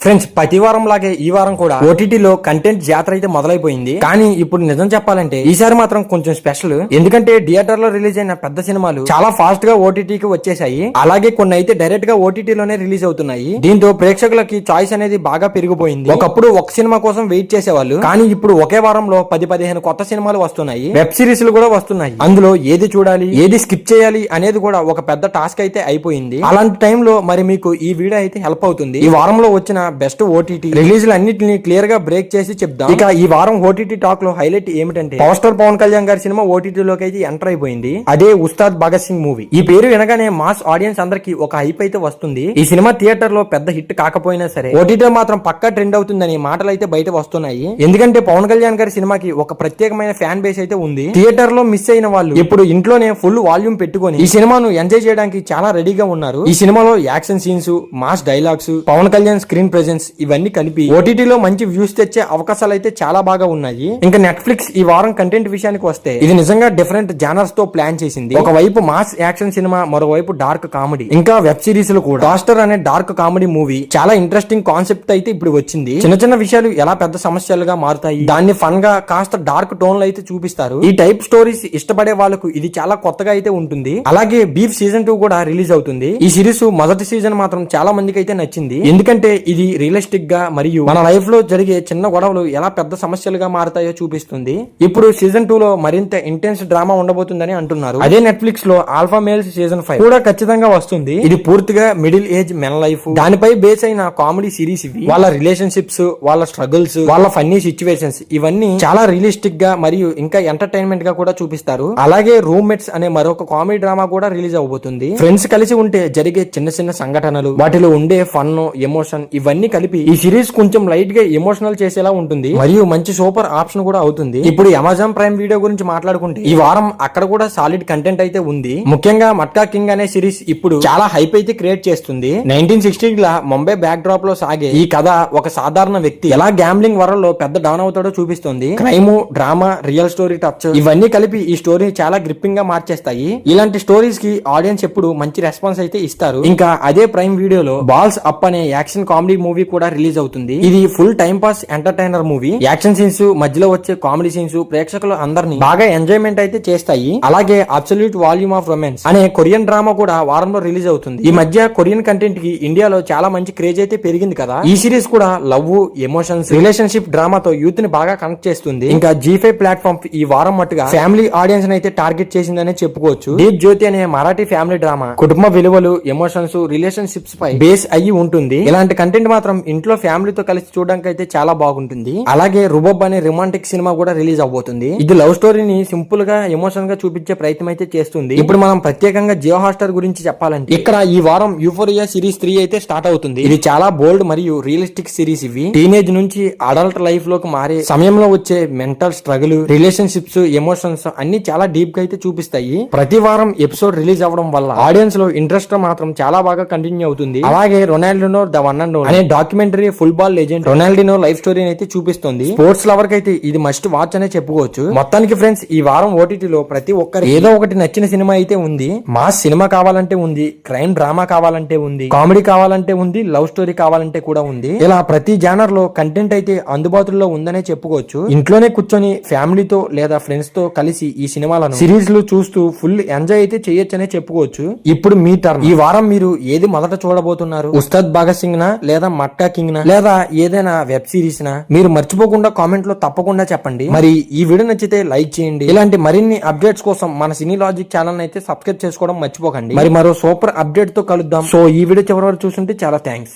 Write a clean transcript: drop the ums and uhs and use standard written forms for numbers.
Friends, ప్రతి వారం లాగే ఈ వారం కూడా ఓటీటీలో కంటెంట్ జాతర అయితే మొదలైపోయింది. కానీ ఇప్పుడు నిజం చెప్పాలంటే ఈసారి మాత్రం కొంచెం స్పెషల్. ఎందుకంటే థియేటర్ లో రిలీజ్ అయిన పెద్ద సినిమాలు చాలా ఫాస్ట్ గా ఓటీటీకి వచ్చేసాయి. అలాగే కొన్ని అయితే డైరెక్ట్ గా ఓటీటీలోనే రిలీజ్ అవుతున్నాయి. దీంతో ప్రేక్షకులకి చాయిస్ అనేది బాగా పెరిగిపోయింది. ఒకప్పుడు ఒక సినిమా కోసం వెయిట్ చేసేవాళ్ళు, కానీ ఇప్పుడు ఒకే వారంలో 10-15 కొత్త సినిమాలు వస్తున్నాయి. వెబ్ సిరీస్ లు కూడా వస్తున్నాయి. అందులో ఏది చూడాలి, ఏది స్కిప్ చేయాలి అనేది కూడా ఒక పెద్ద టాస్క్ అయితే అయిపోయింది. అలాంటి టైంలో మరి మీకు ఈ వీడియో అయితే హెల్ప్ అవుతుంది. ఈ వారంలో వచ్చిన బెస్ట్ ఓటీటీ రిలీజ్ అన్నింటినీ క్లియర్ గా బ్రేక్ చేసి చెప్దాం. ఇక ఈ వారం ఓటీటీ టాక్ లో హైలైట్ ఏమిటంటే పవర్ స్టార్ పవన్ కళ్యాణ్ గారి సినిమా ఓటీటీలోకి అయితే ఎంటర్ అయిపోయింది. అదే ఉస్తాద్ భగత్ సింగ్ మూవీ. ఈ పేరు వినగానే మాస్ ఆడియన్స్ అందరికి ఒక హైప్ అయితే వస్తుంది. ఈ సినిమా థియేటర్ లో పెద్ద హిట్ కాకపోయినా సరే ఓటీటీ మాత్రం పక్కా ట్రెండ్ అవుతుందని మాటలు అయితే బయట వస్తున్నాయి. ఎందుకంటే పవన్ కళ్యాణ్ గారి సినిమాకి ఒక ప్రత్యేకమైన ఫ్యాన్ బేస్ అయితే ఉంది. థియేటర్ లో మిస్ అయిన వాళ్ళు ఇప్పుడు ఇంట్లోనే ఫుల్ వాల్యూమ్ పెట్టుకొని ఈ సినిమాను ఎంజాయ్ చేయడానికి చాలా రెడీగా ఉన్నారు. ఈ సినిమాలో action scenes, mass dialogues, Pawan Kalyan screen presence ఇవన్నీ కలిపి ఓటీటీలో మంచి వ్యూస్ తెచ్చే అవకాశాలు అయితే చాలా బాగా ఉన్నాయి. ఇంకా నెట్ఫ్లిక్స్ ఈ వారం కంటెంట్ విషయానికి వస్తే ఇది నిజంగా డిఫరెంట్ జానర్స్ తో ప్లాన్ చేసింది. ఒకవైపు మాస్ యాక్షన్ సినిమా, మరోవైపు డార్క్ కామెడీ, ఇంకా వెబ్ సిరీస్ లో కూడా టాస్టర్ అనే డార్క్ కామెడీ మూవీ చాలా ఇంట్రెస్టింగ్ కాన్సెప్ట్ అయితే ఇప్పుడు వచ్చింది. చిన్న చిన్న విషయాలు ఎలా పెద్ద సమస్యలుగా మారుతాయి, దాన్ని ఫన్ గా కాస్త డార్క్ టోన్ లో అయితే చూపిస్తారు. ఈ టైప్ స్టోరీస్ ఇష్టపడే వాళ్ళకు ఇది చాలా కొత్తగా అయితే ఉంటుంది. అలాగే బీఫ్ సీజన్ 2 కూడా రిలీజ్ అవుతుంది. ఈ సిరీస్ మొదటి సీజన్ మాత్రం చాలా మందికి అయితే నచ్చింది. ఎందుకంటే ఇది రియలిస్టిక్ గా మరియు మన లైఫ్ లో జరిగే చిన్న గొడవలు ఎలా పెద్ద సమస్యలుగా మారుతాయో చూపిస్తుంది. ఇప్పుడు సీజన్ 2 లో మరింత ఇంటెన్స్ డ్రామా ఉండబోతుందని అంటున్నారు. అదే నెట్ఫ్లిక్స్ లో ఆల్ఫా మేల్స్ సీజన్ 5 కూడా ఖచ్చితంగా వస్తుంది. ఇది పూర్తిగా మిడిల్ ఏజ్ మెన్ లైఫ్, దానిపై బేస్ అయిన కామెడీ సిరీస్. ఇవి వాళ్ళ రిలేషన్షిప్స్, వాళ్ళ స్ట్రగుల్స్, వాళ్ళ ఫన్నీ సిచ్యువేషన్స్ ఇవన్నీ చాలా రియలిస్టిక్ గా మరియు ఇంకా ఎంటర్టైన్మెంట్ గా కూడా చూపిస్తారు. అలాగే రూమ్మేట్స్ అనే మరొక కామెడీ డ్రామా కూడా రిలీజ్ అవబోతుంది. ఫ్రెండ్స్ కలిసి ఉంటే జరిగే చిన్న చిన్న సంఘటనలు, వాటిలో ఉండే ఫన్, ఎమోషన్ ఇవన్నీ కలిపి ఈ సిరీస్ కొంచెం లైట్ గా ఎమోషనల్ చేసేలా ఉంటుంది. మరియు మంచి సూపర్ ఆప్షన్ కూడా అవుతుంది. ఇప్పుడు అమెజాన్ ప్రైమ్ వీడియో గురించి మాట్లాడుకుంటే ఈ వారం అక్కడ కూడా సాలిడ్ కంటెంట్ అయితే ఉంది. ముఖ్యంగా మట్కా కింగ్ అనే సిరీస్ ఇప్పుడు చాలా హైప్ అయితే క్రియేట్ చేస్తుంది. 1960 ల ముంబై బ్యాక్ డ్రాప్ లో సాగే ఈ కథ ఒక సాధారణ వ్యక్తి ఎలా గ్యాంబ్లింగ్ వరల్డ్ లో పెద్ద డౌన్ అవుతాడో చూపిస్తుంది. Crime, drama, real story touch ఇవన్నీ కలిపి ఈ స్టోరీ చాలా గ్రిప్పింగ్ గా మార్చేస్తాయి. ఇలాంటి స్టోరీస్ కి ఆడియన్స్ ఎప్పుడు మంచి రెస్పాన్స్ అయితే ఇస్తారు. ఇంకా అదే ప్రైమ్ వీడియోలో బాల్స్ అప్ అనే యాక్షన్ కామెడీ మూవీ కూడా రిలీజ్ అవుతుంది. ఇది full time pass entertainer movie. Action scenes, మధ్యలో వచ్చే కామెడీ సీన్స్ ప్రేక్షకులు అందరినీ బాగా ఎంజాయ్మెంట్ అయితే చేస్తాయి. అలాగే అబ్సల్యూట్ వాల్యూమ్ ఆఫ్ రొమాన్స్ అనే కొరియన్ డ్రామా కూడా వారంలో రిలీజ్ అవుతుంది. ఈ మధ్య కొరియన్ కంటెంట్ కి ఇండియాలో చాలా మంచి క్రేజ్ అయితే పెరిగింది కదా. ఈ సిరీస్ కూడా లవ్, ఎమోషన్స్, రిలేషన్షిప్ డ్రామాతో యూత్ ని బాగా కనెక్ట్ చేస్తుంది. ఇంకా G5 ప్లాట్ఫామ్ ఈ వారం మట్టుగా ఫ్యామిలీ ఆడియన్స్ అయితే టార్గెట్ చేసిందనే చెప్పుకోవచ్చు. డీప్ జ్యోతి అనే మరాఠీ ఫ్యామిలీ డ్రామా కుటుంబ విలువలు, ఎమోషన్స్, రిలేషన్షిప్స్ పై బేస్ అయ్యి ఉంటుంది. ఇలాంటి కంటెంట్ మాత్రం ఇంట్లో ఫ్యామిలీతో కలిసి చూడడానికి అయితే చాలా బాగుంటుంది. అలాగే రుబబ్ అనే రొమాంటిక్ సినిమా కూడా రిలీజ్ అవబోతుంది. ఇది లవ్ స్టోరీని సింపుల్ గా ఎమోషన్ గా చూపించే ప్రయత్నం అయితే చేస్తుంది. ఇప్పుడు మనం ప్రత్యేకంగా జియో హాట్‌స్టార్ గురించి చెప్పాలంటే ఇక్కడ ఈ వారం యూఫోరియా సిరీస్ 3 అయితే స్టార్ట్ అవుతుంది. ఇది చాలా బోల్డ్ మరియు రియలిస్టిక్ సిరీస్. ఇవి టీనేజ్ నుంచి అడల్ట్ లైఫ్ లోకి మారే సమయంలో వచ్చే మెంటల్ స్ట్రగుల్, రిలేషన్షిప్స్, ఎమోషన్స్ అన్ని చాలా డీప్ గా అయితే చూపిస్తాయి. ప్రతి వారం ఎపిసోడ్ రిలీజ్ అవ్వడం వల్ల ఆడియన్స్ లో ఇంట్రెస్ట్ మాత్రం చాలా బాగా కంటిన్యూ అవుతుంది. అలాగే Ronaldinho the one and only అనే documentary football legend Ronaldinho life స్టోరీని అయితే చూపిస్తుంది. స్పోర్ట్స్ లవర్ కి అయితే ఇది మస్ట్ వాచ్ అనే చెప్పుకోవచ్చు. మొత్తానికి ఫ్రెండ్స్, ఈ వారం ఓటీటీలో ప్రతి ఒక్కరికి ఏదో ఒకటి నచ్చిన సినిమా అయితే ఉంది. మాస్ సినిమా కావాలంటే ఉంది, క్రైమ్ డ్రామా కావాలంటే ఉంది, కామెడీ కావాలంటే ఉంది, లవ్ స్టోరీ కావాలంటే కూడా ఉంది. ఇలా ప్రతి జానర్ లో కంటెంట్ అయితే అందుబాటులో ఉందనే చెప్పుకోవచ్చు. ఇంట్లోనే కూర్చొని ఫ్యామిలీతో లేదా ఫ్రెండ్స్ తో కలిసి ఈ సినిమాలను సిరీస్ లు చూస్తూ ఫుల్ ఎంజాయ్ అయితే చేయొచ్చనే చెప్పుకోవచ్చు. ఇప్పుడు మీ టర్న్. ఈ వారం మీరు ఏది మొదట చూడబోతున్నారు? ఉస్తాద్ భగత్ సింగ్ నా, లేదా మట్కా కింగ్ నా, లేదా ఏదైనా వెబ్ సిరీస్ నా? మీరు మర్చిపోకుండా కామెంట్ లో తప్పకుండా చెప్పండి. మరి ఈ వీడియో నచ్చితే లైక్ చేయండి. ఇలాంటి మరిన్ని అప్డేట్స్ కోసం మన సినీ లాజిక్ ఛానల్ అయితే సబ్స్క్రైబ్ చేసుకోవడం మర్చిపోకండి. మరి మరో సూపర్ అప్డేట్ తో కలుద్దాం. సో ఈ వీడియో చివరి వరకు చూస్తుంటే చాలా థ్యాంక్స్.